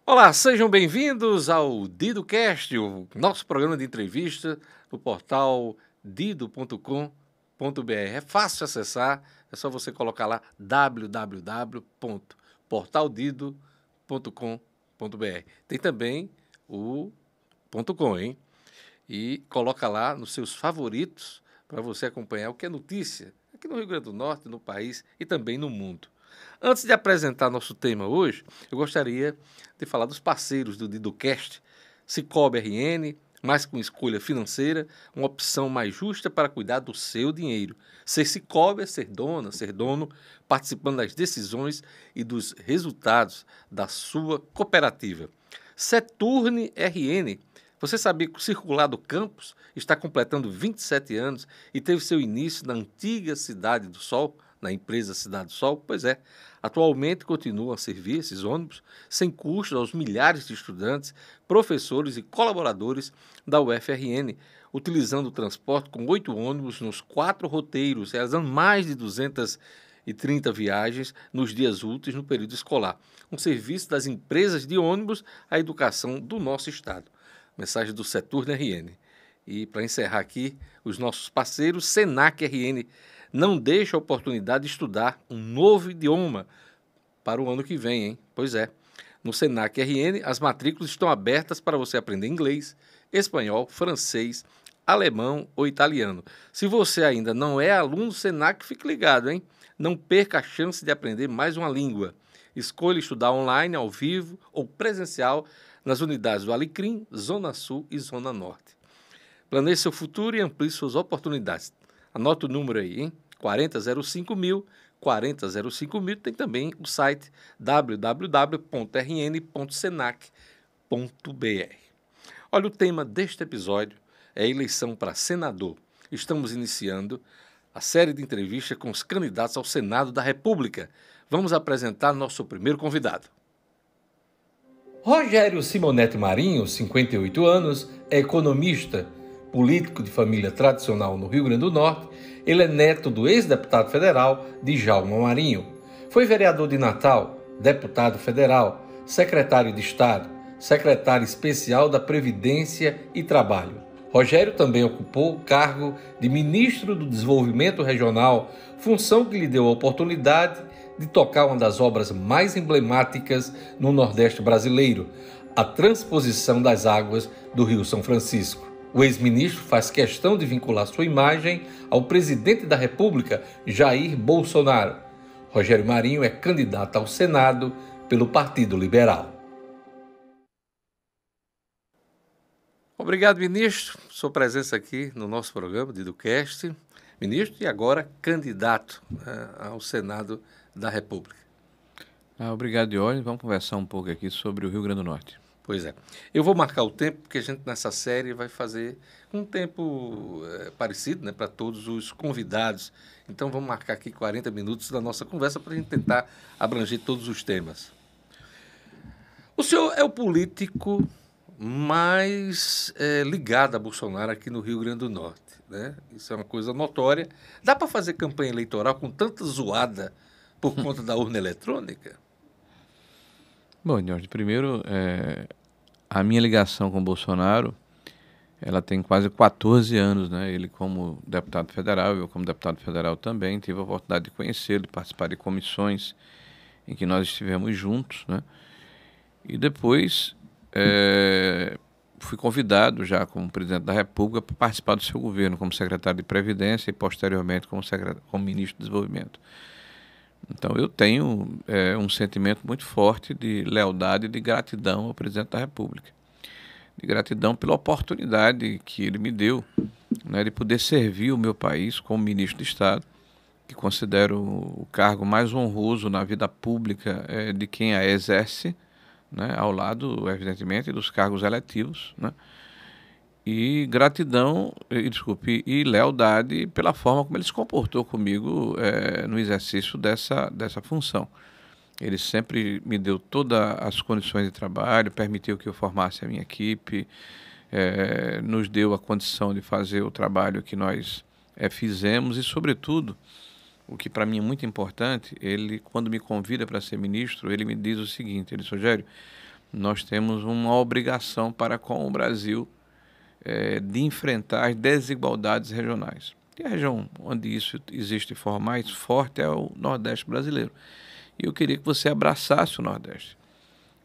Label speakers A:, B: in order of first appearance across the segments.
A: Olá, sejam bem-vindos ao DidoCast, o nosso programa de entrevista no portal dido.com.br. É fácil acessar, é só você colocar lá www.portaldido.com.br. Tem também o .com, hein? E coloca lá nos seus favoritos para você acompanhar o que é notícia aqui no Rio Grande do Norte, no país e também no mundo. Antes de apresentar nosso tema hoje, eu gostaria de falar dos parceiros do DidoCast, Sicoob RN, mais com escolha financeira, uma opção mais justa para cuidar do seu dinheiro. Ser Sicoob é ser dona, ser dono, participando das decisões e dos resultados da sua cooperativa. Seturne RN. Você sabia que o Circulado Campus está completando 27 anos e teve seu início na antiga Cidade do Sol, na empresa Cidade do Sol? Pois é, atualmente continuam a servir esses ônibus sem custo aos milhares de estudantes, professores e colaboradores da UFRN, utilizando o transporte com 8 ônibus nos 4 roteiros, realizando mais de 230 viagens nos dias úteis no período escolar. Um serviço das empresas de ônibus à educação do nosso estado. Mensagem do Seturne RN. E para encerrar aqui, os nossos parceiros, Senac RN. Não deixe a oportunidade de estudar um novo idioma para o ano que vem, hein? Pois é. No Senac RN, as matrículas estão abertas para você aprender inglês, espanhol, francês, alemão ou italiano. Se você ainda não é aluno do Senac, fique ligado, hein? Não perca a chance de aprender mais uma língua. Escolha estudar online, ao vivo ou presencial nas unidades do Alecrim, Zona Sul e Zona Norte. Planeje seu futuro e amplie suas oportunidades. Anota o número aí, hein? 4005.000, 4005.000. Tem também o site www.rn.senac.br. Olha, o tema deste episódio é a eleição para senador. Estamos iniciando a série de entrevistas com os candidatos ao Senado da República. Vamos apresentar nosso primeiro convidado. Rogério Simonetti Marinho, 58 anos, é economista, político de família tradicional no Rio Grande do Norte. Ele é neto do ex-deputado federal Djalma Marinho. Foi vereador de Natal, deputado federal, secretário de Estado, secretário especial da Previdência e Trabalho. Rogério também ocupou o cargo de ministro do Desenvolvimento Regional, função que lhe deu a oportunidade de tocar uma das obras mais emblemáticas no Nordeste brasileiro, a transposição das águas do Rio São Francisco. O ex-ministro faz questão de vincular sua imagem ao presidente da República, Jair Bolsonaro. Rogério Marinho é candidato ao Senado pelo Partido Liberal. Obrigado, ministro, por sua presença aqui no nosso programa, DidoCast. Ministro, e agora candidato ao Senado da República.
B: Obrigado, Diógenes. Vamos conversar um pouco aqui sobre o Rio Grande do Norte.
A: Pois é. Eu vou marcar o tempo, porque a gente nessa série vai fazer um tempo parecido, né, para todos os convidados. Então vamos marcar aqui 40 minutos da nossa conversa para a gente tentar abranger todos os temas. O senhor é o político mais ligado a Bolsonaro aqui no Rio Grande do Norte, né? Isso é uma coisa notória. Dá para fazer campanha eleitoral com tanta zoada por conta da urna eletrônica?
B: Bom, Jorge, primeiro, a minha ligação com o Bolsonaro, ela tem quase 14 anos, né? Ele como deputado federal, eu como deputado federal também, tive a oportunidade de conhecê-lo, de participar de comissões em que nós estivemos juntos, né? E depois fui convidado já como presidente da República para participar do seu governo como secretário de Previdência e posteriormente como ministro do Desenvolvimento. Então eu tenho um sentimento muito forte de lealdade e de gratidão ao presidente da República. De gratidão pela oportunidade que ele me deu, né, de poder servir o meu país como ministro de Estado, que considero o cargo mais honroso na vida pública de quem a exerce, né, ao lado, evidentemente, dos cargos eletivos, né? E gratidão, e lealdade pela forma como ele se comportou comigo no exercício dessa função. Ele sempre me deu todas as condições de trabalho, permitiu que eu formasse a minha equipe, nos deu a condição de fazer o trabalho que nós fizemos e, sobretudo, o que para mim é muito importante, ele, quando me convida para ser ministro, ele me diz o seguinte, ele diz: Rogério, nós temos uma obrigação para com o Brasil de enfrentar as desigualdades regionais. E a região onde isso existe de forma mais forte é o Nordeste brasileiro. E eu queria que você abraçasse o Nordeste.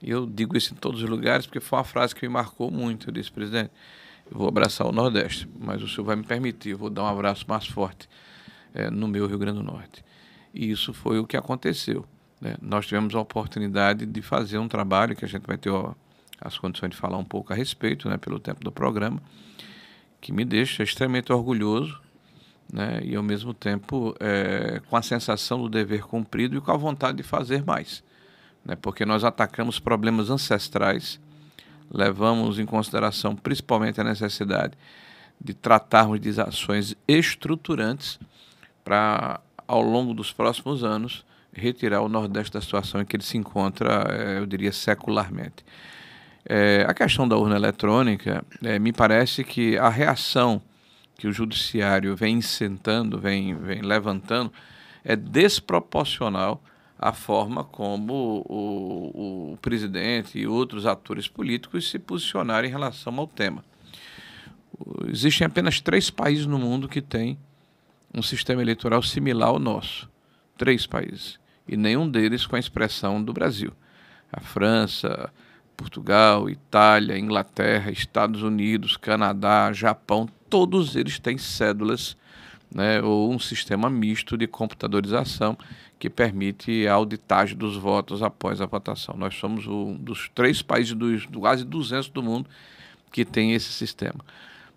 B: E eu digo isso em todos os lugares porque foi uma frase que me marcou muito. Eu disse, presidente, eu vou abraçar o Nordeste, mas o senhor vai me permitir, eu vou dar um abraço mais forte no meu Rio Grande do Norte. E isso foi o que aconteceu, né? Nós tivemos a oportunidade de fazer um trabalho que a gente vai ter as condições de falar um pouco a respeito, né, pelo tempo do programa, que me deixa extremamente orgulhoso, né, e ao mesmo tempo com a sensação do dever cumprido e com a vontade de fazer mais, né, porque nós atacamos problemas ancestrais, levamos em consideração principalmente a necessidade de tratarmos de ações estruturantes para, ao longo dos próximos anos, retirar o Nordeste da situação em que ele se encontra, eu diria, secularmente. A questão da urna eletrônica, me parece que a reação que o judiciário vem incitando, vem levantando, é desproporcional à forma como o presidente e outros atores políticos se posicionaram em relação ao tema. Existem apenas 3 países no mundo que têm um sistema eleitoral similar ao nosso. 3 países. E nenhum deles com a expressão do Brasil. A França, Portugal, Itália, Inglaterra, Estados Unidos, Canadá, Japão, todos eles têm cédulas, né, ou um sistema misto de computadorização que permite a auditagem dos votos após a votação. Nós somos um dos 3 países dos quase 200 do mundo que tem esse sistema.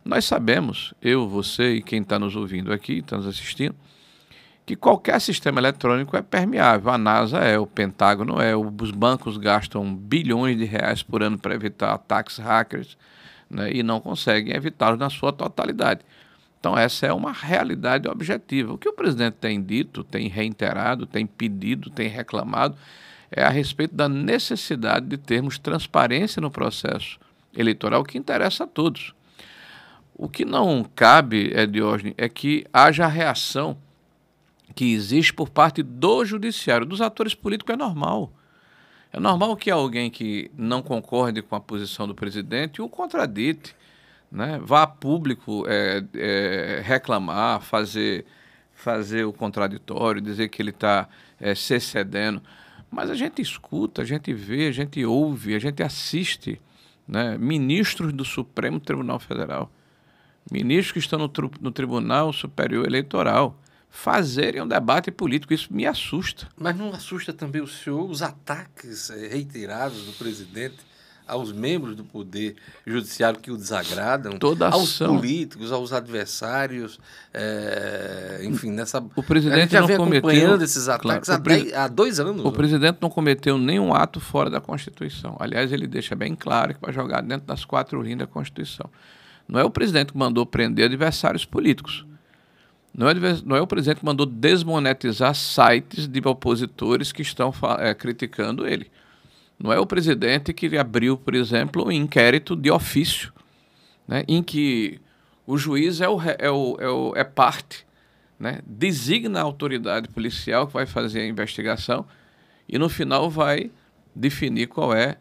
B: Nós sabemos, eu, você e quem está nos ouvindo aqui, está nos assistindo, que qualquer sistema eletrônico é permeável. A NASA o Pentágono os bancos gastam bilhões de reais por ano para evitar ataques hackers, né, e não conseguem evitá-los na sua totalidade. Então essa é uma realidade objetiva. O que o presidente tem dito, tem reiterado, tem pedido, tem reclamado, é a respeito da necessidade de termos transparência no processo eleitoral que interessa a todos. O que não cabe, Diógenes, é que haja a reação que existe por parte do judiciário, dos atores políticos. É normal. É normal que alguém que não concorde com a posição do presidente o contradite, né? Vá a público reclamar, fazer o contraditório, dizer que ele está se excedendo. Mas a gente escuta, a gente vê, a gente ouve, a gente assiste, né, ministros do Supremo Tribunal Federal, ministros que estão no Tribunal Superior Eleitoral, fazerem um debate político. Isso me assusta.
A: Mas não assusta também o senhor os ataques reiterados do presidente aos membros do Poder Judiciário que o desagradam, aos políticos, aos adversários, enfim,
B: o presidente
A: a gente já
B: não
A: vem
B: cometeu,
A: acompanhando esses ataques
B: claro,
A: há 2 anos.
B: O presidente não cometeu nenhum ato fora da Constituição. Aliás, ele deixa bem claro que vai jogar dentro das 4 linhas da Constituição. Não é o presidente que mandou prender adversários políticos. Não é o presidente que mandou desmonetizar sites de opositores que estão criticando ele. Não é o presidente que abriu, por exemplo, um inquérito de ofício, né, em que o juiz é parte, né, designa a autoridade policial que vai fazer a investigação e, no final, vai definir qual é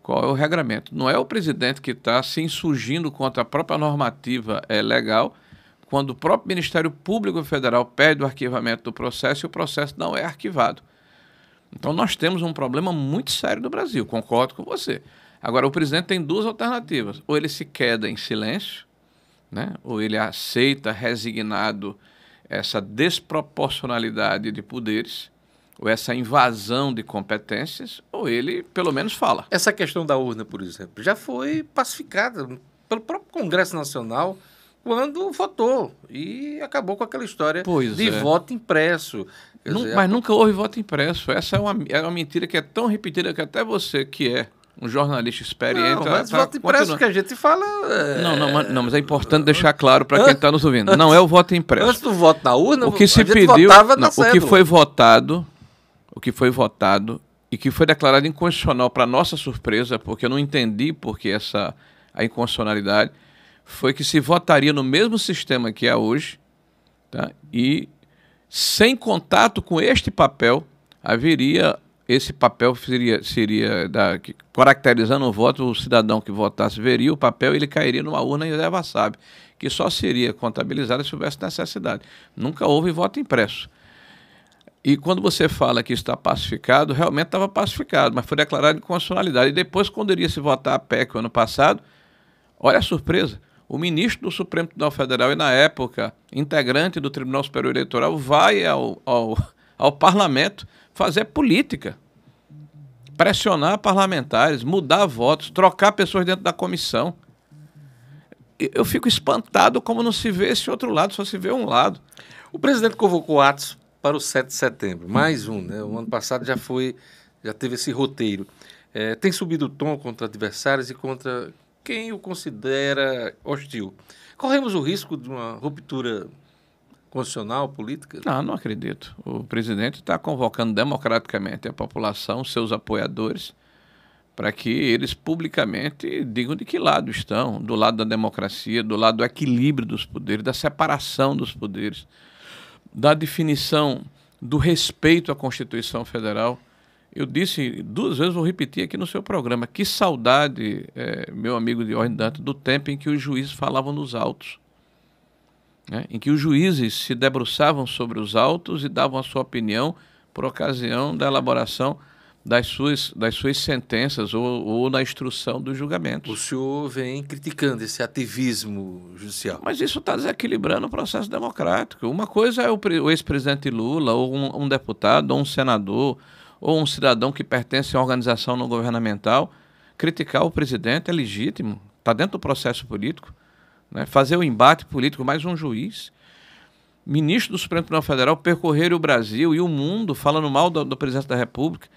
B: o regramento. Não é o presidente que está se insurgindo contra a própria normativa legal, quando o próprio Ministério Público Federal pede o arquivamento do processo e o processo não é arquivado. Então nós temos um problema muito sério no Brasil, concordo com você. Agora, o presidente tem 2 alternativas. Ou ele se queda em silêncio, né? Ou ele aceita resignado essa desproporcionalidade de poderes, ou essa invasão de competências, ou ele pelo menos fala.
A: Essa questão da urna, por exemplo, já foi pacificada pelo próprio Congresso Nacional quando votou e acabou com aquela história de voto impresso.
B: Mas nunca houve voto impresso. Essa é uma mentira que é tão repetida que até você, que é um jornalista experiente...
A: Não, mas voto impresso que a gente fala...
B: Não, mas é importante deixar claro para quem está nos ouvindo. Não é o voto impresso.
A: Antes do voto na urna,
B: o que se pediu, o que foi votado e que foi declarado inconstitucional, para nossa surpresa, porque eu não entendi porque a inconstitucionalidade, foi que se votaria no mesmo sistema que é hoje, tá? E sem contato com este papel, haveria esse papel caracterizando o voto, o cidadão que votasse veria o papel, ele cairia numa urna e leva sabe, que só seria contabilizada se houvesse necessidade. Nunca houve voto impresso. E quando você fala que está pacificado, realmente estava pacificado, mas foi declarado inconstitucionalidade. E depois, quando iria se votar a PEC o ano passado, olha a surpresa, o ministro do Supremo Tribunal Federal e, na época, integrante do Tribunal Superior Eleitoral, vai ao parlamento fazer política, pressionar parlamentares, mudar votos, trocar pessoas dentro da comissão. Eu fico espantado como não se vê esse outro lado, só se vê um lado.
A: O presidente convocou atos para o 7 de setembro, mais um, né? O ano passado já teve esse roteiro. Tem subido o tom contra adversários e contra quem o considera hostil. Corremos o risco de uma ruptura constitucional, política?
B: Não acredito. O presidente está convocando democraticamente a população, seus apoiadores, para que eles publicamente digam de que lado estão, do lado da democracia, do lado do equilíbrio dos poderes, da separação dos poderes, da definição do respeito à Constituição Federal. Eu disse 2 vezes, vou repetir aqui no seu programa, que saudade, meu amigo Diógenes Dantas, do tempo em que os juízes falavam nos autos, né? Em que os juízes se debruçavam sobre os autos e davam a sua opinião por ocasião da elaboração das suas sentenças ou na instrução dos julgamentos.
A: O senhor vem criticando esse ativismo judicial.
B: Mas isso está desequilibrando o processo democrático. Uma coisa é o ex-presidente Lula, ou um deputado, ou um senador, ou um cidadão que pertence a uma organização não governamental, criticar o presidente é legítimo, está dentro do processo político, né? Fazer o embate político, mais um juiz. Ministro do Supremo Tribunal Federal percorrer o Brasil e o mundo falando mal do presidente da República.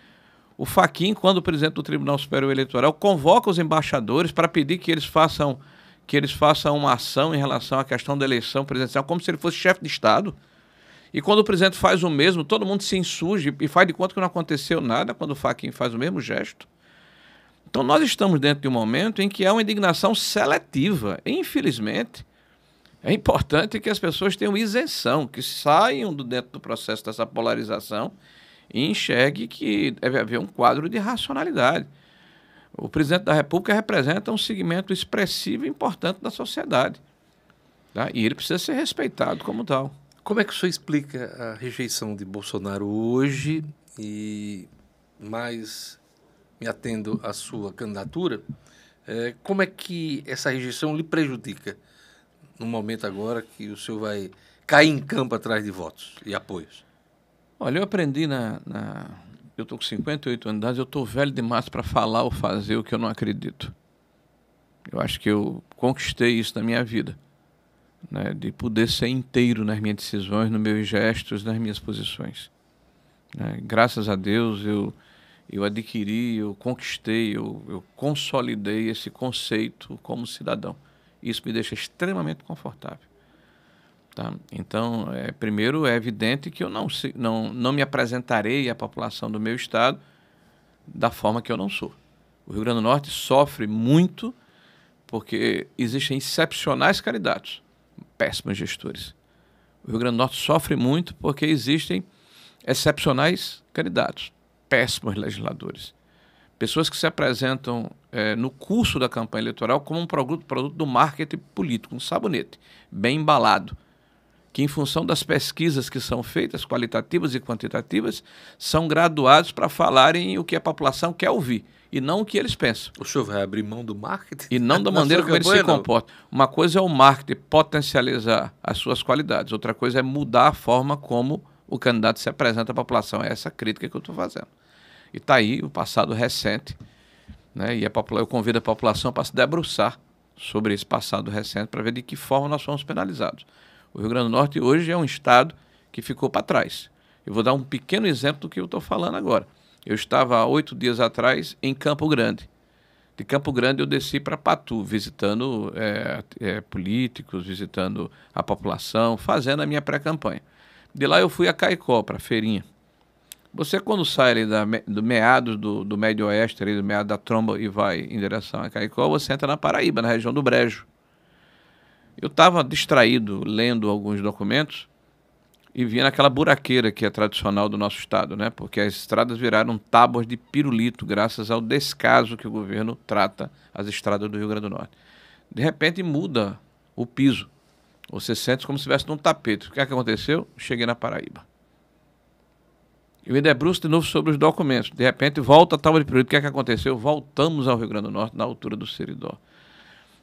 B: O Fachin, quando o presidente do Tribunal Superior Eleitoral, convoca os embaixadores para pedir que eles façam uma ação em relação à questão da eleição presidencial, como se ele fosse chefe de Estado. E quando o presidente faz o mesmo, todo mundo se insurge e faz de conta que não aconteceu nada quando o Fachin faz o mesmo gesto. Então nós estamos dentro de um momento em que há uma indignação seletiva. E, infelizmente, é importante que as pessoas tenham isenção, que saiam dentro do processo dessa polarização e enxergue que deve haver um quadro de racionalidade. O presidente da República representa um segmento expressivo e importante da sociedade, tá? E ele precisa ser respeitado como tal.
A: Como é que o senhor explica a rejeição de Bolsonaro hoje e, mais me atendo à sua candidatura, como é que essa rejeição lhe prejudica no momento agora que o senhor vai cair em campo atrás de votos e apoios?
B: Olha, eu aprendi eu estou com 58 anos de idade, eu estou velho demais para falar ou fazer o que eu não acredito. Eu acho que eu conquistei isso na minha vida, né, de poder ser inteiro nas minhas decisões, nos meus gestos, nas minhas posições. Né? Graças a Deus eu adquiri, eu conquistei, eu consolidei esse conceito como cidadão. Isso me deixa extremamente confortável. Tá? Então, primeiro, é evidente que eu não me apresentarei à população do meu estado da forma que eu não sou. O Rio Grande do Norte sofre muito porque existem excepcionais candidatos, péssimos gestores. O Rio Grande do Norte sofre muito porque existem excepcionais candidatos, péssimos legisladores. Pessoas que se apresentam no curso da campanha eleitoral como um produto do marketing político, um sabonete, bem embalado, que em função das pesquisas que são feitas, qualitativas e quantitativas, são graduados para falarem o que a população quer ouvir, e não o que eles pensam.
A: O senhor vai abrir mão do marketing?
B: E não da maneira como eles se comportam. Uma coisa é o marketing potencializar as suas qualidades, outra coisa é mudar a forma como o candidato se apresenta à população. É essa crítica que eu estou fazendo. E está aí o passado recente, né? E eu convido a população para se debruçar sobre esse passado recente para ver de que forma nós fomos penalizados. O Rio Grande do Norte hoje é um estado que ficou para trás. Eu vou dar um pequeno exemplo do que eu estou falando agora. Eu estava há 8 dias atrás em Campo Grande. De Campo Grande eu desci para Patu, visitando políticos, visitando a população, fazendo a minha pré-campanha. De lá eu fui a Caicó, para a feirinha. Você, quando sai ali do meados do Médio Oeste, ali do meado da Tromba e vai em direção a Caicó, você entra na Paraíba, na região do Brejo. Eu estava distraído lendo alguns documentos e vinha naquela buraqueira que é tradicional do nosso estado, né? Porque as estradas viraram tábuas de pirulito graças ao descaso que o governo trata as estradas do Rio Grande do Norte. De repente muda o piso. Você sente como se estivesse num tapete. O que é que aconteceu? Cheguei na Paraíba. Eu me debruço de novo sobre os documentos. De repente volta a tábua de pirulito. O que é que aconteceu? Voltamos ao Rio Grande do Norte, na altura do Seridó.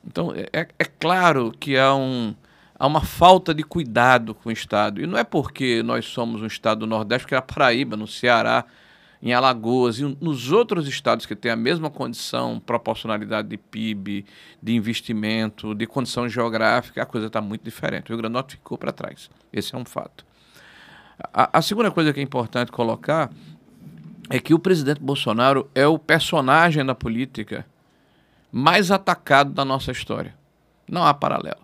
B: Então, é claro que há uma falta de cuidado com o Estado. E não é porque nós somos um Estado do Nordeste, porque a Paraíba, no Ceará, em Alagoas e nos outros estados que têm a mesma condição, proporcionalidade de PIB, de investimento, de condição geográfica, a coisa está muito diferente. O Rio Grande do Norte ficou para trás. Esse é um fato. A segunda coisa que é importante colocar é que o presidente Bolsonaro é o personagem da política mais atacado da nossa história. Não há paralelo.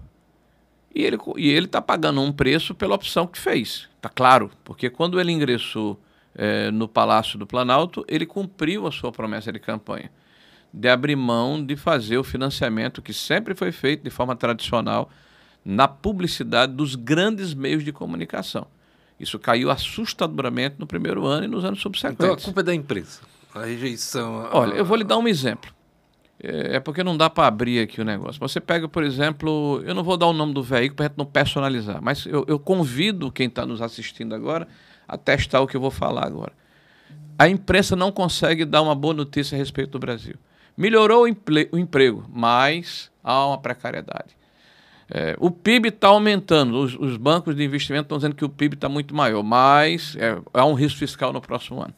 B: E ele está pagando um preço pela opção que fez. Está claro, porque quando ele ingressou no Palácio do Planalto, ele cumpriu a sua promessa de campanha, de abrir mão de fazer o financiamento que sempre foi feito de forma tradicional na publicidade dos grandes meios de comunicação. Isso caiu assustadoramente no primeiro ano e nos anos subsequentes.
A: Então a culpa é da imprensa, a rejeição...
B: Olha, eu vou lhe dar um exemplo. É porque não dá para abrir aqui o negócio. Você pega, por exemplo, eu não vou dar o nome do veículo para a gente não personalizar, mas eu convido quem está nos assistindo agora a testar o que eu vou falar agora. A imprensa não consegue dar uma boa notícia a respeito do Brasil. Melhorou o emprego, mas há uma precariedade. O PIB está aumentando, os bancos de investimento estão dizendo que o PIB está muito maior, mas há um risco fiscal no próximo ano.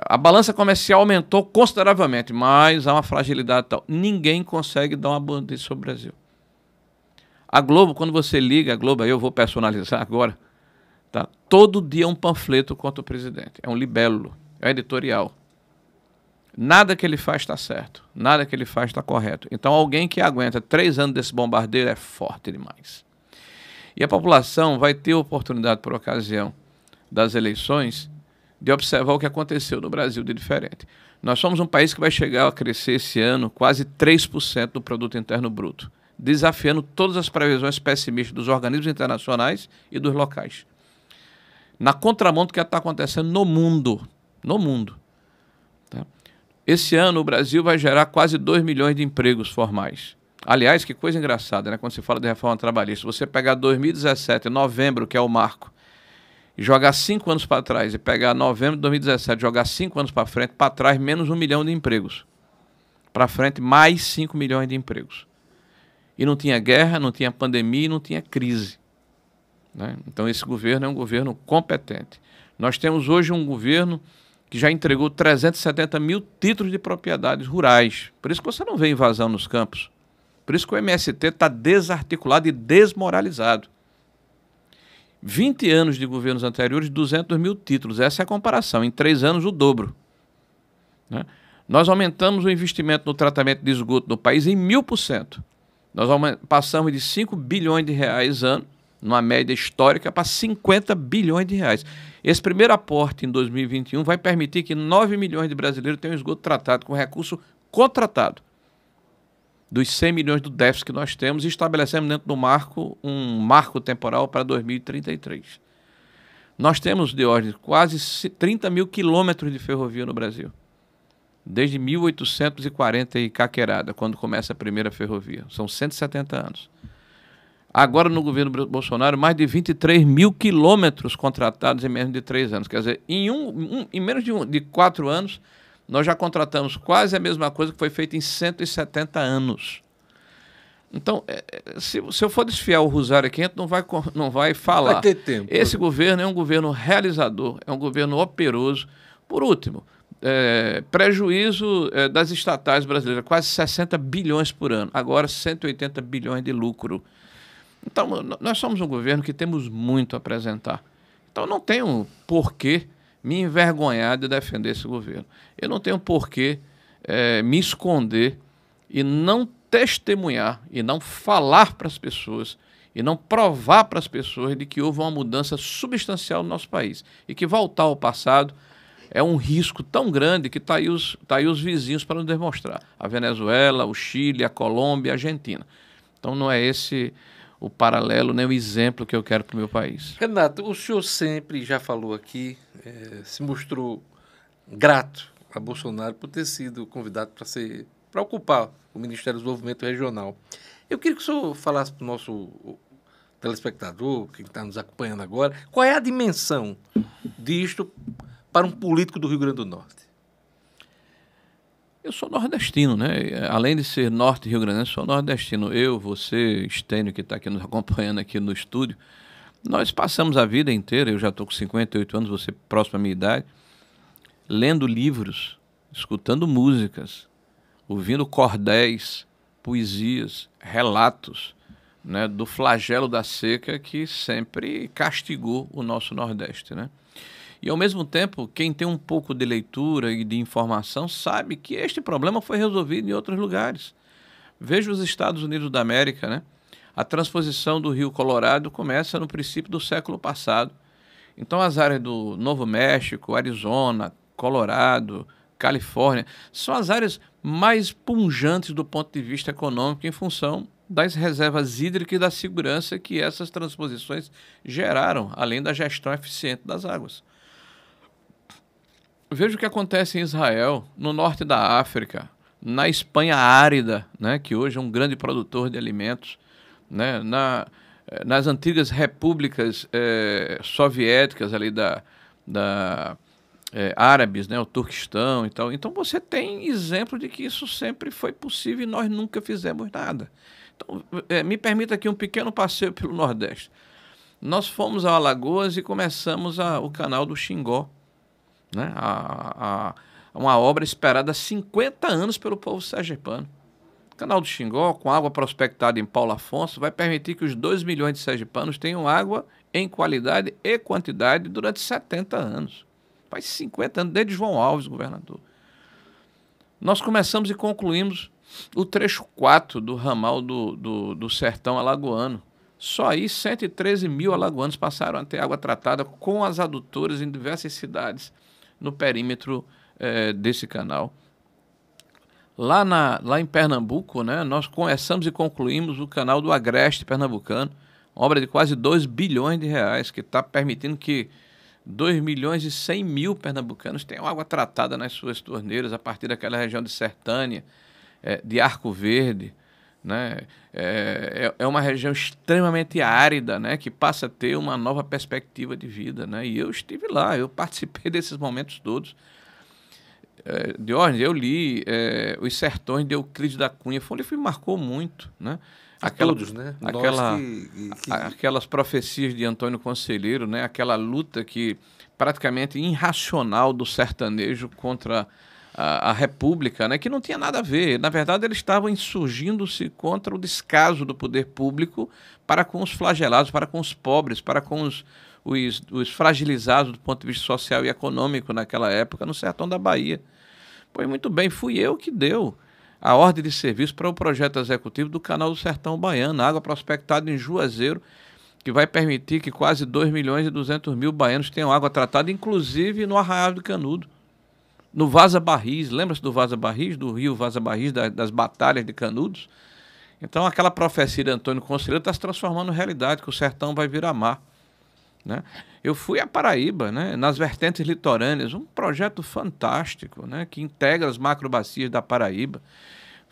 B: A balança comercial aumentou consideravelmente, mas há uma fragilidade tal. Ninguém consegue dar uma boa notícia sobre o Brasil. A Globo, quando você liga a Globo, aí eu vou personalizar agora, tá? Todo dia é um panfleto contra o presidente. É um libelo, é um editorial. Nada que ele faz está certo, nada que ele faz está correto. Então alguém que aguenta 3 anos desse bombardeio é forte demais. E a população vai ter oportunidade, por ocasião das eleições, de observar o que aconteceu no Brasil de diferente. Nós somos um país que vai chegar a crescer esse ano quase 3% do produto interno bruto, desafiando todas as previsões pessimistas dos organismos internacionais e dos locais. Na contramão do que está acontecendo no mundo. No mundo. Tá? Esse ano o Brasil vai gerar quase 2 milhões de empregos formais. Aliás, que coisa engraçada, né? Quando se fala de reforma trabalhista, você pegar 2017, novembro, que é o marco, e jogar 5 anos para trás, e pegar novembro de 2017, jogar 5 anos para frente, para trás menos 1 milhão de empregos. Para frente mais 5 milhões de empregos. E não tinha guerra, não tinha pandemia, não tinha crise. Né? Então esse governo é um governo competente. Nós temos hoje um governo que já entregou 370 mil títulos de propriedades rurais. Por isso que você não vê invasão nos campos. Por isso que o MST está desarticulado e desmoralizado. 20 anos de governos anteriores, 200 mil títulos. Essa é a comparação. Em 3 anos, o dobro. Né? Nós aumentamos o investimento no tratamento de esgoto do país em 1000%. Nós passamos de 5 bilhões de reais ano, numa média histórica, para 50 bilhões de reais. Esse primeiro aporte em 2021 vai permitir que 9 milhões de brasileiros tenham esgoto tratado com recurso contratado. Dos 100 milhões do déficit que nós temos, e estabelecemos dentro do marco um marco temporal para 2033. Nós temos, Diógenes, quase 30 mil quilômetros de ferrovia no Brasil. Desde 1840 e caquerada, quando começa a primeira ferrovia. São 170 anos. Agora, no governo Bolsonaro, mais de 23 mil quilômetros contratados em menos de 3 anos. Quer dizer, em menos de 4 anos, nós já contratamos quase a mesma coisa que foi feita em 170 anos. Então, se eu for desfiar o rosário aqui, a gente não vai falar.
A: Vai ter tempo.
B: Esse governo é um governo realizador, é um governo operoso. Por último, prejuízo das estatais brasileiras, quase 60 bilhões por ano. Agora, 180 bilhões de lucro. Então, nós somos um governo que temos muito a apresentar. Então, não tenho porquê me envergonhar de defender esse governo. Eu não tenho porquê me esconder e não testemunhar, e não falar para as pessoas, e não provar para as pessoas de que houve uma mudança substancial no nosso país. E que voltar ao passado é um risco tão grande que está aí os vizinhos para nos demonstrar. A Venezuela, o Chile, a Colômbia, a Argentina. Então, não é esse o paralelo, nem o exemplo que eu quero para o meu país.
A: Renato, o senhor sempre já falou aqui, se mostrou grato a Bolsonaro por ter sido convidado para ocupar o Ministério do Desenvolvimento Regional. Eu queria que o senhor falasse para o nosso telespectador, que está nos acompanhando agora, qual é a dimensão disto para um político do Rio Grande do Norte?
B: Eu sou nordestino, né? Além de ser norte Rio Grande, sou nordestino. Eu, você, Estênio, que está aqui nos acompanhando aqui no estúdio, nós passamos a vida inteira, eu já estou com 58 anos, você próximo à minha idade, lendo livros, escutando músicas, ouvindo cordéis, poesias, relatos, né, do flagelo da seca que sempre castigou o nosso Nordeste, né? E, ao mesmo tempo, quem tem um pouco de leitura e de informação sabe que este problema foi resolvido em outros lugares. Veja os Estados Unidos da América, né? A transposição do Rio Colorado começa no princípio do século passado. Então, as áreas do Novo México, Arizona, Colorado, Califórnia, são as áreas mais pujantes do ponto de vista econômico em função das reservas hídricas e da segurança que essas transposições geraram, além da gestão eficiente das águas. Veja o que acontece em Israel, no norte da África, na Espanha árida, né, que hoje é um grande produtor de alimentos, né, nas antigas repúblicas soviéticas ali árabes, né, o Turquestão e tal. Então você tem exemplo de que isso sempre foi possível e nós nunca fizemos nada. Então, me permita aqui um pequeno passeio pelo Nordeste. Nós fomos a Alagoas e começamos o canal do Xingó, né? Uma obra esperada há 50 anos pelo povo sergipano. O canal do Xingó, com água prospectada em Paulo Afonso, vai permitir que os 2 milhões de sergipanos tenham água em qualidade e quantidade durante 70 anos. Faz 50 anos, desde João Alves, governador. Nós começamos e concluímos o trecho 4 do ramal do Sertão Alagoano. Só aí 113 mil alagoanos passaram a ter água tratada com as adutoras em diversas cidades no perímetro desse canal. Lá em Pernambuco, né, nós começamos e concluímos o canal do Agreste Pernambucano, uma obra de quase 2 bilhões de reais, que está permitindo que 2 milhões e 100 mil pernambucanos tenham água tratada nas suas torneiras a partir daquela região de Sertânia, de Arco Verde, né? É uma região extremamente árida, né, que passa a ter uma nova perspectiva de vida, né? E eu estive lá, eu participei desses momentos todos. Diógenes, eu li Os Sertões de Euclides da Cunha, foi um livro que me marcou muito, né?
A: Todos, né?
B: Aquelas profecias de Antônio Conselheiro, né? Aquela luta praticamente irracional do sertanejo contra a República, né? Que não tinha nada a ver. Na verdade, eles estavam insurgindo-se contra o descaso do poder público para com os flagelados, para com os pobres, para com os fragilizados do ponto de vista social e econômico naquela época, no sertão da Bahia. Pois muito bem, fui eu que deu a ordem de serviço para o projeto executivo do Canal do Sertão Baiano, água prospectada em Juazeiro, que vai permitir que quase 2 milhões e 200 mil baianos tenham água tratada, inclusive no Arraial do Canudo, no Vaza Barris. Lembra-se do Vaza Barris, do rio Vaza Barris, das batalhas de Canudos? Então aquela profecia de Antônio Conselheiro está se transformando em realidade, que o sertão vai virar mar, né? Eu fui a Paraíba, né, nas vertentes litorâneas, um projeto fantástico, né, que integra as macrobacias da Paraíba.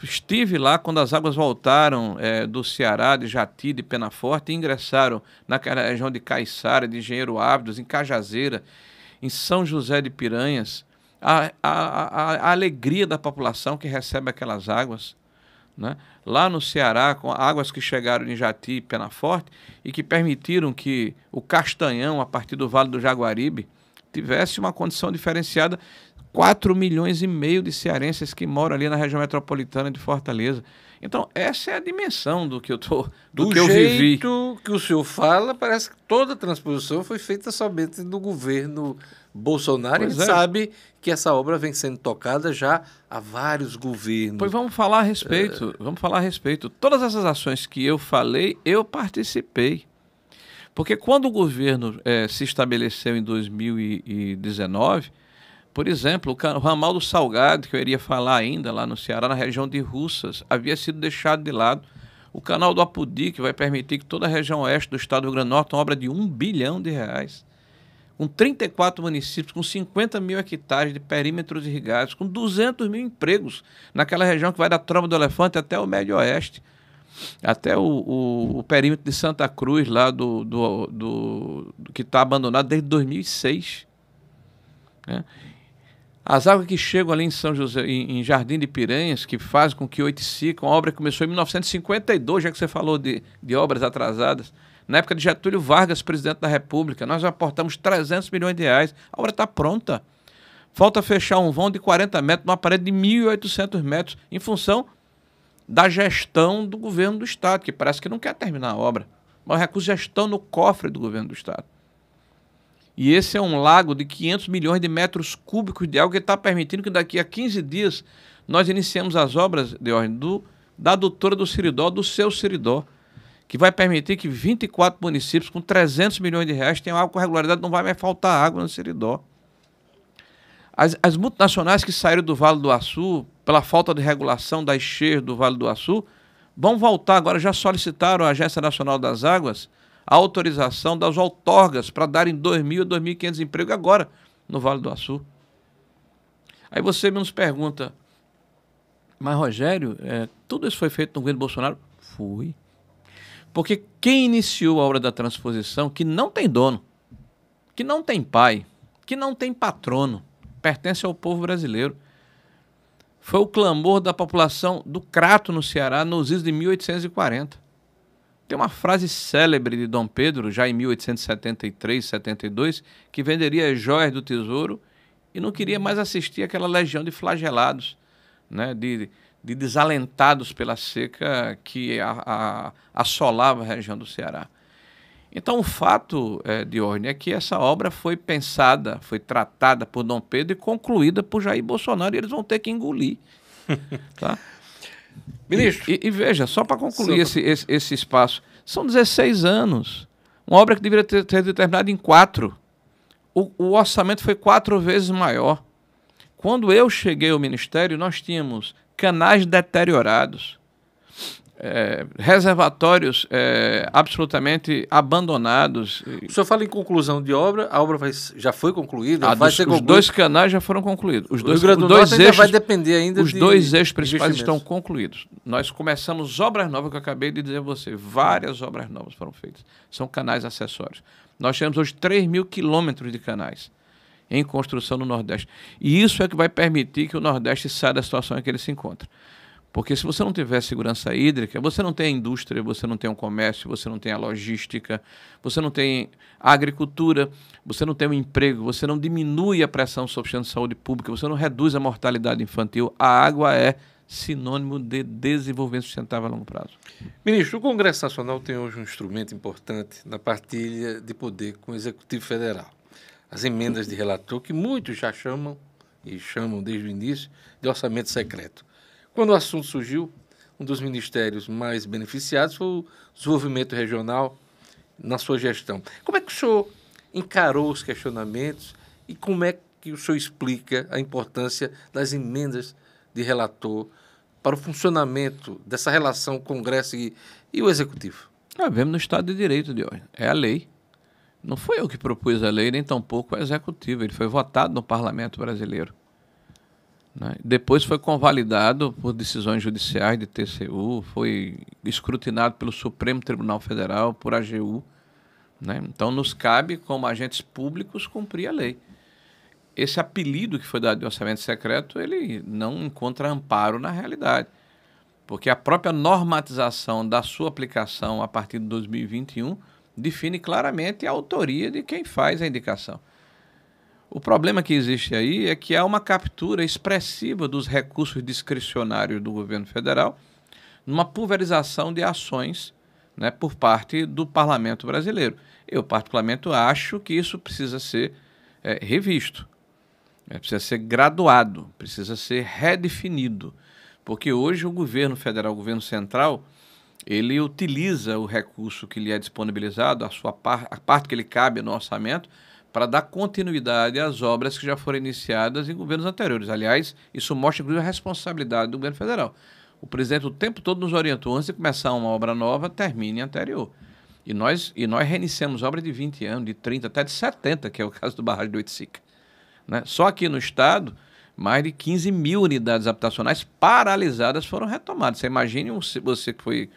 B: Estive lá quando as águas voltaram do Ceará, de Jati, de Penaforte, e ingressaram naquela região de Caiçara, de Engenheiro Ávidos, em Cajazeira, em São José de Piranhas. A alegria da população que recebe aquelas águas, né? Lá no Ceará, com águas que chegaram em Jati e Penaforte e que permitiram que o Castanhão, a partir do Vale do Jaguaribe, tivesse uma condição diferenciada. 4 milhões e meio de cearenses que moram ali na região metropolitana de Fortaleza. Então, essa é a dimensão do que eu vivi.
A: Do jeito que o senhor fala, parece que toda a transposição foi feita somente no governo Bolsonaro.
B: Pois
A: e sabe que essa obra vem sendo tocada já há vários governos.
B: Pois vamos falar a respeito. Vamos falar a respeito. Todas essas ações que eu falei, eu participei. Porque quando o governo se estabeleceu em 2019, por exemplo, o ramal do Salgado, que eu iria falar ainda lá no Ceará, na região de Russas, havia sido deixado de lado O canal do Apodi, que vai permitir que toda a região oeste do estado do Rio Grande do Norte, uma obra de R$ 1 bilhão, com 34 municípios, com 50 mil hectares de perímetros irrigados, com 200 mil empregos naquela região que vai da Tromba do Elefante até o Médio Oeste, até o perímetro de Santa Cruz, lá que está abandonado desde 2006. Né? As águas que chegam ali em São José, em Jardim de Piranhas, que fazem com que Oiticica, uma obra que começou em 1952, já que você falou de obras atrasadas, na época de Getúlio Vargas, presidente da República, nós aportamos 300 milhões de reais, a obra está pronta. Falta fechar um vão de 40 metros numa parede de 1.800 metros, em função da gestão do governo do Estado, que parece que não quer terminar a obra, mas o recurso já estão no cofre do governo do Estado. E esse é um lago de 500 milhões de metros cúbicos de água que está permitindo que daqui a 15 dias nós iniciemos as obras de ordem da adutora do Seridó, do seu Seridó, que vai permitir que 24 municípios com 300 milhões de reais tenham água com regularidade, não vai mais faltar água no Seridó. As multinacionais que saíram do Vale do Açu, pela falta de regulação das cheias do Vale do Açu, vão voltar agora, já solicitaram à Agência Nacional das Águas a autorização das outorgas para darem 2.000 a 2.500 empregos agora no Vale do Açu. Aí você nos pergunta, mas Rogério, tudo isso foi feito no governo Bolsonaro? Foi. Porque quem iniciou a obra da transposição, que não tem dono, que não tem pai, que não tem patrono, pertence ao povo brasileiro. Foi o clamor da população do Crato, no Ceará, nos idos de 1840. Tem uma frase célebre de Dom Pedro, já em 1873, 72, que venderia as joias do tesouro e não queria mais assistir aquela legião de flagelados, né, de desalentados pela seca que assolava a região do Ceará. Então, o fato, Diorne, é que essa obra foi pensada, foi tratada por Dom Pedro e concluída por Jair Bolsonaro, e eles vão ter que engolir. Tá?
A: Ministro.
B: E veja, só para concluir esse espaço, são 16 anos. Uma obra que deveria ter terminado em 4. O orçamento foi 4 vezes maior. Quando eu cheguei ao Ministério, nós tínhamos canais deteriorados, reservatórios absolutamente abandonados.
A: O senhor fala em conclusão de obra, a obra já foi concluída?
B: Os 2 canais já foram concluídos. Os dois
A: eixos vai depender ainda
B: os 2 eixos principais estão concluídos. Nós começamos obras novas, que eu acabei de dizer a você, várias obras novas foram feitas. São canais acessórios. Nós temos hoje 3.000 quilômetros de canais em construção no Nordeste. E isso é que vai permitir que o Nordeste saia da situação em que ele se encontra. Porque se você não tiver segurança hídrica, você não tem a indústria, você não tem o comércio, você não tem a logística, você não tem a agricultura, você não tem o emprego, você não diminui a pressão sobre o sistema de saúde pública, você não reduz a mortalidade infantil. A água é sinônimo de desenvolvimento sustentável a longo prazo.
A: Ministro, o Congresso Nacional tem hoje um instrumento importante na partilha de poder com o Executivo Federal. As emendas de relator, que muitos já chamam, e chamam desde o início, de orçamento secreto. Quando o assunto surgiu, um dos ministérios mais beneficiados foi o desenvolvimento regional na sua gestão. Como é que o senhor encarou os questionamentos e como é que o senhor explica a importância das emendas de relator para o funcionamento dessa relação Congresso e o Executivo?
B: Nós vivemos no Estado de Direito de hoje. É a lei. Não foi eu que propus a lei, nem tampouco o Executivo. Ele foi votado no Parlamento brasileiro. Né? Depois foi convalidado por decisões judiciais de TCU, foi escrutinado pelo Supremo Tribunal Federal, por AGU. Né? Então, nos cabe, como agentes públicos, cumprir a lei. Esse apelido que foi dado de orçamento secreto, ele não encontra amparo na realidade, porque a própria normatização da sua aplicação a partir de 2021 define claramente a autoria de quem faz a indicação. O problema que existe aí é que há uma captura expressiva dos recursos discricionários do governo federal numa pulverização de ações, né, por parte do parlamento brasileiro. Eu, particularmente, acho que isso precisa ser revisto, precisa ser graduado, precisa ser redefinido, porque hoje o governo federal, o governo central, ele utiliza o recurso que lhe é disponibilizado, a parte que lhe cabe no orçamento, para dar continuidade às obras que já foram iniciadas em governos anteriores. Aliás, isso mostra, inclusive, a responsabilidade do governo federal. O presidente o tempo todo nos orientou, antes de começar uma obra nova, termine a anterior. E nós reiniciamos obras de 20 anos, de 30, até de 70, que é o caso do barragem do Oiticica, né? Só aqui no estado, mais de 15 mil unidades habitacionais paralisadas foram retomadas. Você imagine você que foi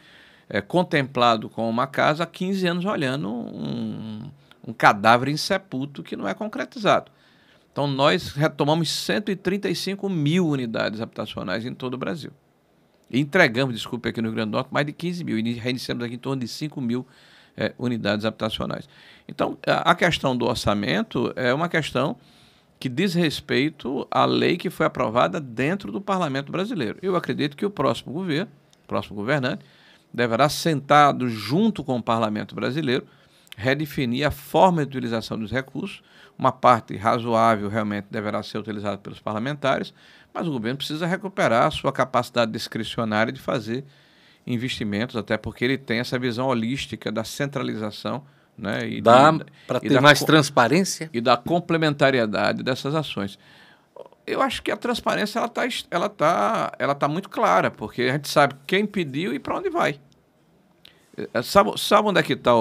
B: contemplado com uma casa há 15 anos olhando um cadáver insepulto que não é concretizado. Então, nós retomamos 135 mil unidades habitacionais em todo o Brasil. E entregamos, desculpe, aqui no Rio Grande do Norte, mais de 15 mil. E reiniciamos aqui em torno de 5 mil unidades habitacionais. Então, a questão do orçamento é uma questão que diz respeito à lei que foi aprovada dentro do Parlamento brasileiro. Eu acredito que o próximo governo, o próximo governante, deverá, sentado junto com o Parlamento brasileiro, redefinir a forma de utilização dos recursos. Uma parte razoável realmente deverá ser utilizada pelos parlamentares, mas o governo precisa recuperar a sua capacidade discricionária de fazer investimentos, até porque ele tem essa visão holística da centralização, né,
A: Dá para ter mais transparência?
B: E da complementariedade dessas ações. Eu acho que a transparência ela tá muito clara, porque a gente sabe quem pediu e para onde vai. Sabe onde é que está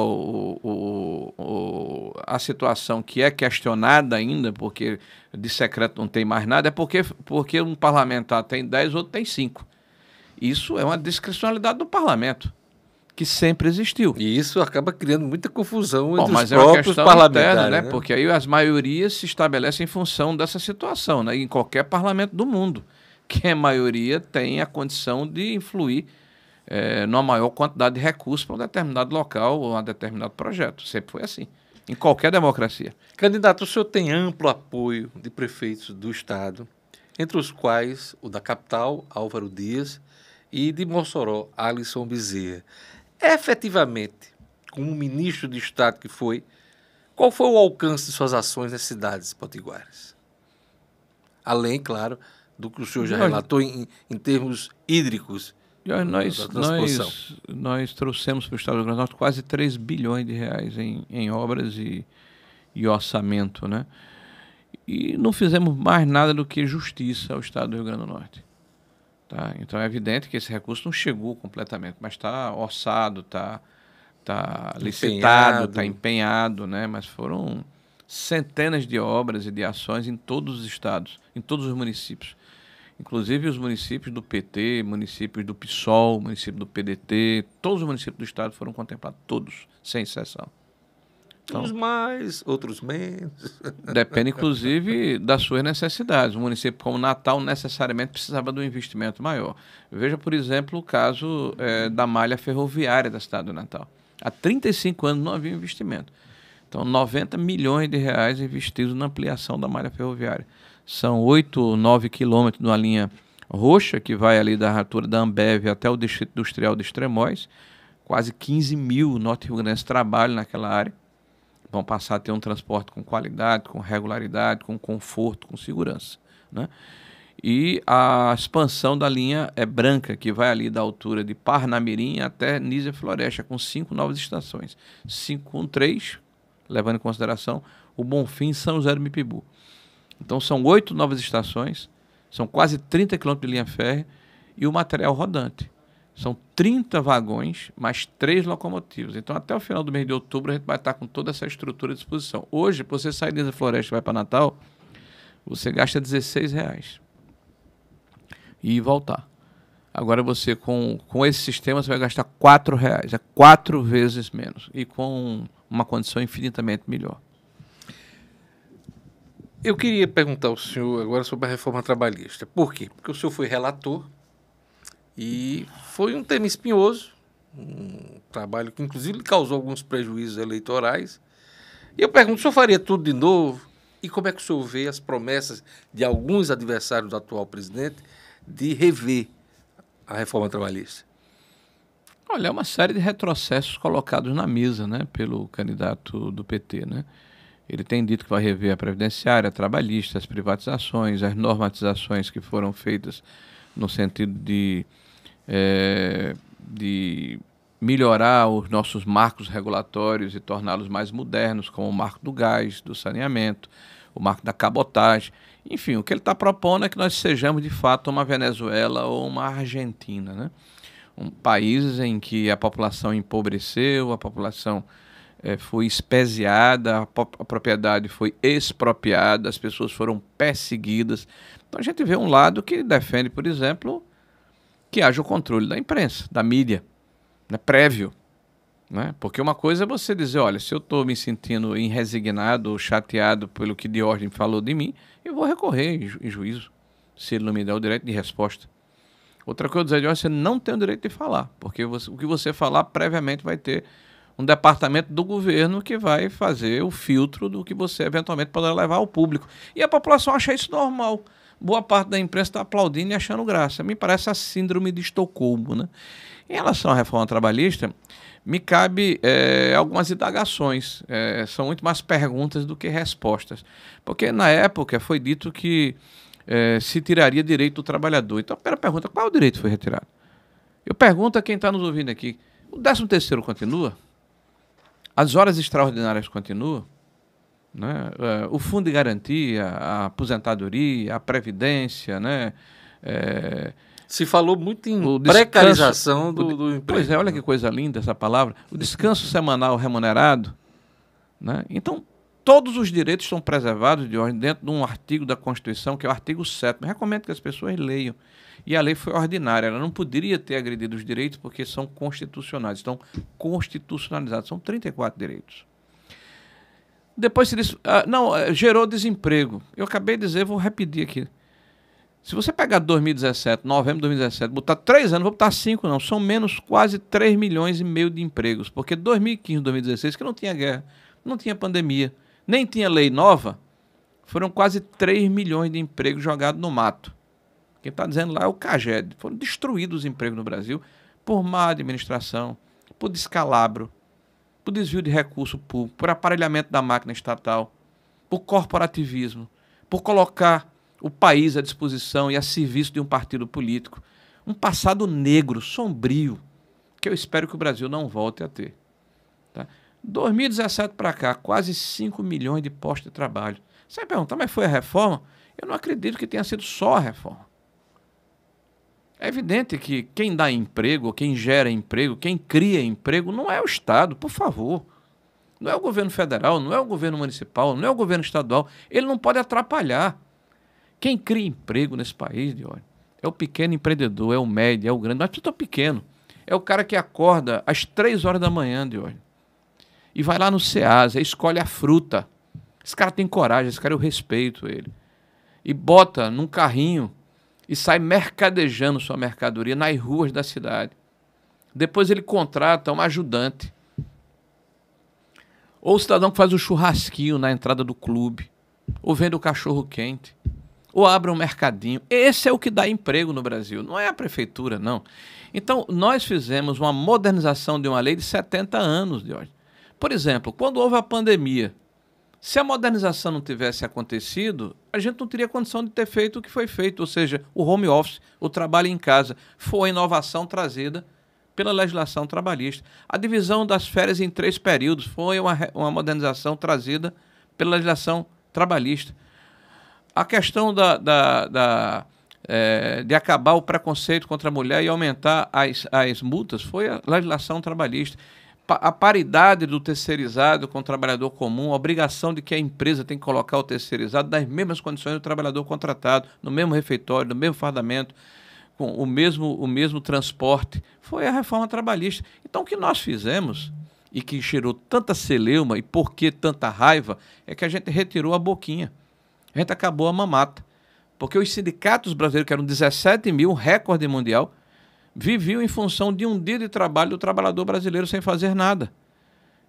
B: a situação que é questionada ainda, porque de secreto não tem mais nada, é porque um parlamentar tem 10, outro tem 5. Isso é uma discricionalidade do parlamento, que sempre existiu.
A: E isso acaba criando muita confusão entre
B: mas
A: os próprios parlamentares,
B: interna, né? Porque aí as maiorias se estabelecem em função dessa situação, né? Em qualquer parlamento do mundo. Quem é maioria tem a condição de influir numa maior quantidade de recursos para um determinado local ou um determinado projeto. Sempre foi assim, em qualquer democracia.
A: Candidato, o senhor tem amplo apoio de prefeitos do estado, entre os quais o da capital, Álvaro Dias, e de Mossoró, Alisson Bezerra. Efetivamente, como ministro de Estado que foi, qual foi o alcance de suas ações nas cidades potiguaras? Além, claro, do que o senhor já relatou em termos hídricos.
B: Nós trouxemos para o Estado do Rio Grande do Norte quase 3 bilhões de reais em obras e orçamento, né? E não fizemos mais nada do que justiça ao Estado do Rio Grande do Norte. Tá? Então é evidente que esse recurso não chegou completamente, mas está orçado, está licitado, está empenhado, né? Mas foram centenas de obras e de ações em todos os estados, em todos os municípios. Inclusive os municípios do PT, municípios do PSOL, município do PDT, todos os municípios do estado foram contemplados, todos, sem exceção.
A: Então, uns mais, outros menos.
B: Depende, inclusive, das suas necessidades. Um município como Natal necessariamente precisava de um investimento maior. Veja, por exemplo, o caso da malha ferroviária da cidade do Natal. Há 35 anos não havia investimento. Então, 90 milhões de reais investidos na ampliação da malha ferroviária. São 8, 9 quilômetros de uma linha roxa, que vai ali da altura da Ambev até o Distrito Industrial de Extremóis. Quase 15 mil norte-riograndenses trabalham naquela área. Vão passar a ter um transporte com qualidade, com regularidade, com conforto, com segurança, né? E a expansão da linha branca, que vai ali da altura de Parnamirim até Nísia Floresta, com 5 novas estações. 5 com 3, levando em consideração o Bonfim e São José do Mipibu. Então são 8 novas estações, são quase 30 quilômetros de linha férrea e o material rodante. São 30 vagões, mais 3 locomotivas. Então, até o final do mês de outubro, a gente vai estar com toda essa estrutura à disposição. Hoje, para você sair da floresta e vai para Natal, você gasta R$16 e voltar. Agora, você com esse sistema, você vai gastar R$4. É 4 vezes menos e com uma condição infinitamente melhor.
A: Eu queria perguntar ao senhor agora sobre a reforma trabalhista. Por quê? Porque o senhor foi relator e foi um tema espinhoso, um trabalho que inclusive causou alguns prejuízos eleitorais. E eu pergunto, o senhor faria tudo de novo? E como é que o senhor vê as promessas de alguns adversários do atual presidente de rever a reforma trabalhista?
B: Olha, é uma série de retrocessos colocados na mesa, né, pelo candidato do PT, né? Ele tem dito que vai rever a previdenciária, a trabalhista, as privatizações, as normatizações que foram feitas no sentido de melhorar os nossos marcos regulatórios e torná-los mais modernos, como o marco do gás, do saneamento, o marco da cabotagem. Enfim, o que ele está propondo é que nós sejamos, de fato, uma Venezuela ou uma Argentina, né? Países em que a população empobreceu, a população foi espeziada, a propriedade foi expropriada, as pessoas foram perseguidas. Então a gente vê um lado que defende, por exemplo, que haja o controle da imprensa, da mídia, né, prévio. Né? Porque uma coisa é você dizer, olha, se eu estou me sentindo resignado ou chateado pelo que Diógenes falou de mim, eu vou recorrer em juízo, se ele não me der o direito de resposta. Outra coisa é dizer, Diógenes, você não tem o direito de falar, porque o que você falar previamente vai ter um departamento do governo que vai fazer o filtro do que você eventualmente poderá levar ao público. E a população acha isso normal. Boa parte da imprensa está aplaudindo e achando graça. Me parece a síndrome de Estocolmo, né? Em relação à reforma trabalhista, me cabe algumas indagações. São muito mais perguntas do que respostas. Porque na época foi dito que se tiraria direito do trabalhador. Então a primeira pergunta, qual direito foi retirado? Eu pergunto a quem está nos ouvindo aqui, o 13º continua? As horas extraordinárias continuam? Né? O fundo de garantia, a aposentadoria, a previdência, né?
A: Se falou muito em precarização do emprego.
B: Pois é, olha que coisa linda essa palavra. O descanso semanal remunerado. Né? Então, todos os direitos são preservados dentro de um artigo da Constituição, que é o artigo 7º. Eu recomendo que as pessoas leiam. E a lei foi ordinária, ela não poderia ter agredido os direitos porque são constitucionais, estão constitucionalizados, são 34 direitos. Depois se diz, gerou desemprego. Eu acabei de dizer, vou repetir aqui. Se você pegar 2017, novembro de 2017, botar 3 anos, vou botar 5 não, são menos quase 3,5 milhões de empregos, porque 2015, 2016, que não tinha guerra, não tinha pandemia, nem tinha lei nova, foram quase 3 milhões de empregos jogados no mato. Quem está dizendo lá é o CAGED. Foram destruídos os empregos no Brasil por má administração, por descalabro, por desvio de recurso público, por aparelhamento da máquina estatal, por corporativismo, por colocar o país à disposição e a serviço de um partido político. Um passado negro, sombrio, que eu espero que o Brasil não volte a ter. Tá? 2017 para cá, quase 5 milhões de postos de trabalho. Você vai perguntar, mas foi a reforma? Eu não acredito que tenha sido só a reforma. É evidente que quem dá emprego, quem gera emprego, quem cria emprego, não é o Estado, por favor. Não é o governo federal, não é o governo municipal, não é o governo estadual. Ele não pode atrapalhar. Quem cria emprego nesse país, Diógenes, é o pequeno empreendedor, é o médio, é o grande, mas tudo é pequeno. É o cara que acorda às 3 horas da manhã, Diógenes, e vai lá no Ceasa, escolhe a fruta. Esse cara tem coragem, esse cara eu respeito ele. E bota num carrinho e sai mercadejando sua mercadoria nas ruas da cidade. Depois ele contrata um ajudante. Ou o cidadão que faz o churrasquinho na entrada do clube. Ou vende o cachorro quente. Ou abre um mercadinho. Esse é o que dá emprego no Brasil. Não é a prefeitura, não. Então, nós fizemos uma modernização de uma lei de 70 anos, Diógenes. Por exemplo, quando houve a pandemia, se a modernização não tivesse acontecido, a gente não teria condição de ter feito o que foi feito, ou seja, o home office, o trabalho em casa. Foi a inovação trazida pela legislação trabalhista. A divisão das férias em 3 períodos foi uma modernização trazida pela legislação trabalhista. A questão de acabar o preconceito contra a mulher e aumentar as multas foi a legislação trabalhista. A paridade do terceirizado com o trabalhador comum, a obrigação de que a empresa tem que colocar o terceirizado nas mesmas condições do trabalhador contratado, no mesmo refeitório, no mesmo fardamento, com o mesmo transporte, foi a reforma trabalhista. Então o que nós fizemos, e que gerou tanta celeuma e por que tanta raiva, é que a gente retirou a boquinha. A gente acabou a mamata. Porque os sindicatos brasileiros, que eram 17 mil, recorde mundial, viviam em função de um dia de trabalho do trabalhador brasileiro sem fazer nada.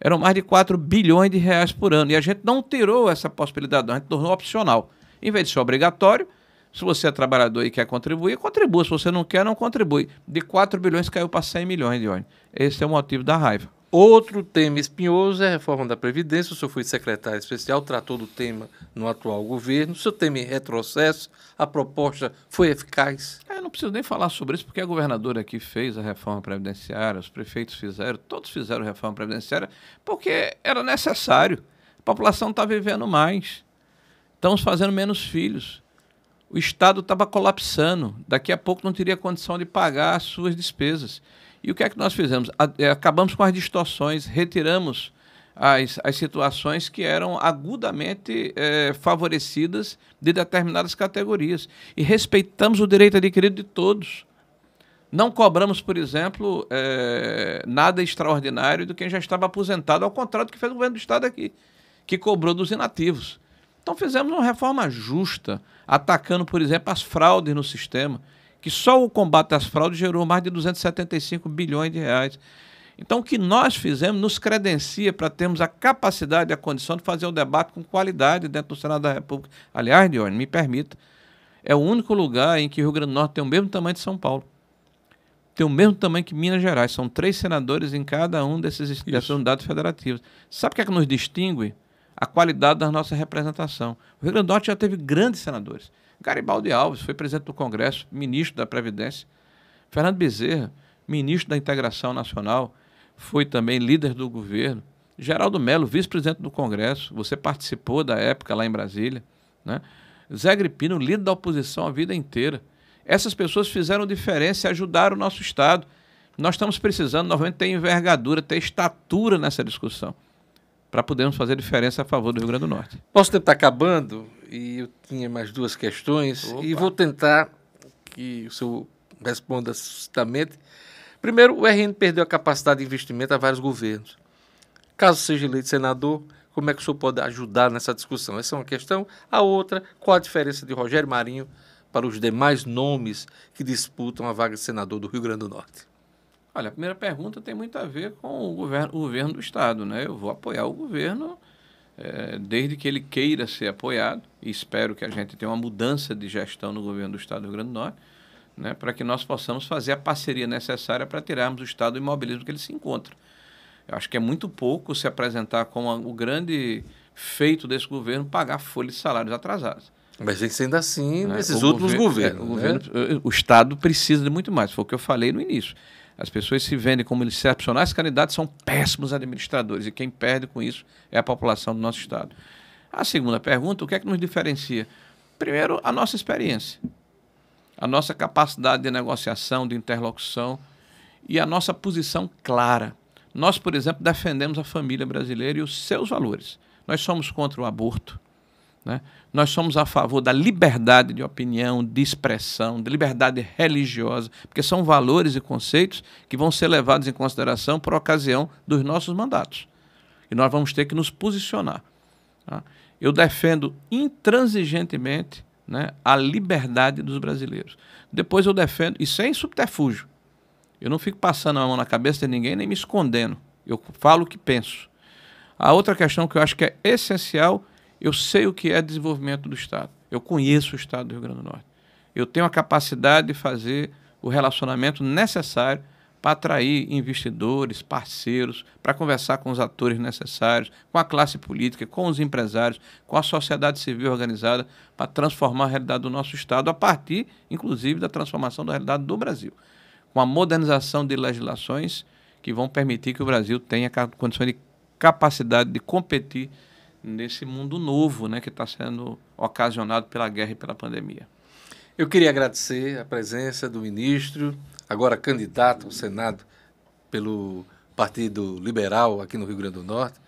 B: Eram mais de 4 bilhões de reais por ano. E a gente não tirou essa possibilidade, a gente tornou opcional. Em vez de ser obrigatório, se você é trabalhador e quer contribuir, contribua. Se você não quer, não contribui. De 4 bilhões caiu para 100 milhões de hoje. Esse é o motivo da raiva.
A: Outro tema espinhoso é a reforma da Previdência. O senhor foi secretário especial, tratou do tema no atual governo. O senhor teme retrocesso? A proposta foi eficaz?
B: Eu não preciso nem falar sobre isso, porque a governadora aqui fez a reforma previdenciária, os prefeitos fizeram, todos fizeram a reforma previdenciária, porque era necessário. A população está vivendo mais. Estamos fazendo menos filhos. O Estado estava colapsando. Daqui a pouco não teria condição de pagar as suas despesas. E o que é que nós fizemos? Acabamos com as distorções, retiramos as situações que eram agudamente favorecidas de determinadas categorias. E respeitamos o direito adquirido de todos. Não cobramos, por exemplo, nada extraordinário do quem já estava aposentado, ao contrário do que fez o governo do Estado aqui, que cobrou dos inativos. Então fizemos uma reforma justa, atacando, por exemplo, as fraudes no sistema, que só o combate às fraudes gerou mais de 275 bilhões de reais. Então, o que nós fizemos nos credencia para termos a capacidade e a condição de fazer o debate com qualidade dentro do Senado da República. Aliás, Dione, me permita, é o único lugar em que o Rio Grande do Norte tem o mesmo tamanho de São Paulo. Tem o mesmo tamanho que Minas Gerais. São 3 senadores em cada um dessas unidades federativas. Sabe o que é que nos distingue? A qualidade da nossa representação. O Rio Grande do Norte já teve grandes senadores. Garibaldi Alves foi presidente do Congresso, ministro da Previdência. Fernando Bezerra, ministro da Integração Nacional, foi também líder do governo. Geraldo Mello, vice-presidente do Congresso, você participou da época lá em Brasília, né? Zé Agripino, líder da oposição a vida inteira. Essas pessoas fizeram diferença e ajudaram o nosso Estado. Nós estamos precisando, novamente, ter envergadura, ter estatura nessa discussão, para podermos fazer diferença a favor do Rio Grande do Norte.
A: Nosso tempo está acabando e eu tinha mais 2 questões. Opa. E vou tentar que o senhor responda sucintamente. Primeiro, o RN perdeu a capacidade de investimento a vários governos. Caso seja eleito senador, como é que o senhor pode ajudar nessa discussão? Essa é uma questão. A outra, qual a diferença de Rogério Marinho para os demais nomes que disputam a vaga de senador do Rio Grande do Norte?
B: Olha, a primeira pergunta tem muito a ver com o governo do Estado, né? Eu vou apoiar o governo desde que ele queira ser apoiado, e espero que a gente tenha uma mudança de gestão no governo do Estado do Rio Grande do Norte, né, para que nós possamos fazer a parceria necessária para tirarmos o Estado do imobilismo que ele se encontra. Eu acho que é muito pouco se apresentar como o grande feito desse governo pagar folha de salários atrasados.
A: Mas vem sendo assim nesses últimos governos.
B: O Estado precisa de muito mais, foi o que eu falei no início. As pessoas se vendem como excepcionais candidatos, são péssimos administradores, e quem perde com isso é a população do nosso Estado. A segunda pergunta, o que é que nos diferencia? Primeiro, a nossa experiência, a nossa capacidade de negociação, de interlocução e a nossa posição clara. Nós, por exemplo, defendemos a família brasileira e os seus valores. Nós somos contra o aborto, né? Nós somos a favor da liberdade de opinião, de expressão, de liberdade religiosa, porque são valores e conceitos que vão ser levados em consideração por ocasião dos nossos mandatos. E nós vamos ter que nos posicionar. Tá? Eu defendo intransigentemente, né, a liberdade dos brasileiros. Depois eu defendo, e sem subterfúgio, eu não fico passando a mão na cabeça de ninguém, nem me escondendo. Eu falo o que penso. A outra questão que eu acho que é essencial, eu sei o que é desenvolvimento do Estado. Eu conheço o Estado do Rio Grande do Norte. Eu tenho a capacidade de fazer o relacionamento necessário para atrair investidores, parceiros, para conversar com os atores necessários, com a classe política, com os empresários, com a sociedade civil organizada, para transformar a realidade do nosso Estado a partir, inclusive, da transformação da realidade do Brasil, com a modernização de legislações que vão permitir que o Brasil tenha condições de capacidade de competir nesse mundo novo, né, que está sendo ocasionado pela guerra e pela pandemia.
A: Eu queria agradecer a presença do ministro, agora candidato ao Senado pelo Partido Liberal aqui no Rio Grande do Norte,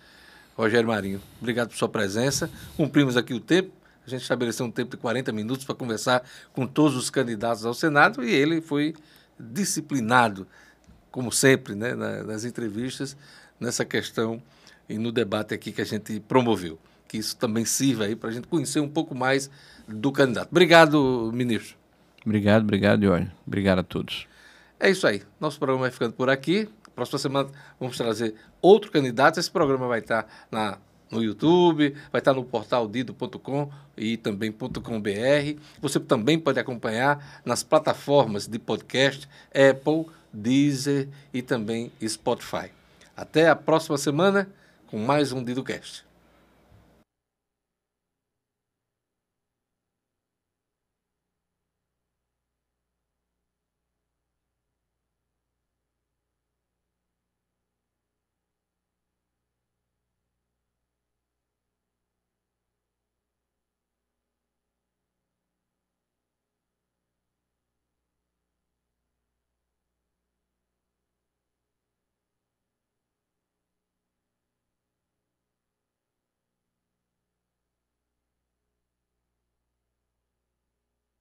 A: Rogério Marinho. Obrigado por sua presença. Cumprimos aqui o tempo. A gente estabeleceu um tempo de 40 minutos para conversar com todos os candidatos ao Senado e ele foi disciplinado, como sempre, né, nas entrevistas, nessa questão e no debate aqui que a gente promoveu. Que isso também sirva aí para a gente conhecer um pouco mais do candidato. Obrigado, ministro.
B: Obrigado, Dione. Obrigado a todos.
A: É isso aí. Nosso programa vai ficando por aqui. Próxima semana vamos trazer outro candidato. Esse programa vai estar no YouTube, vai estar no portal dido.com e também .com.br. Você também pode acompanhar nas plataformas de podcast Apple, Deezer e também Spotify. Até a próxima semana com mais um DidoCast.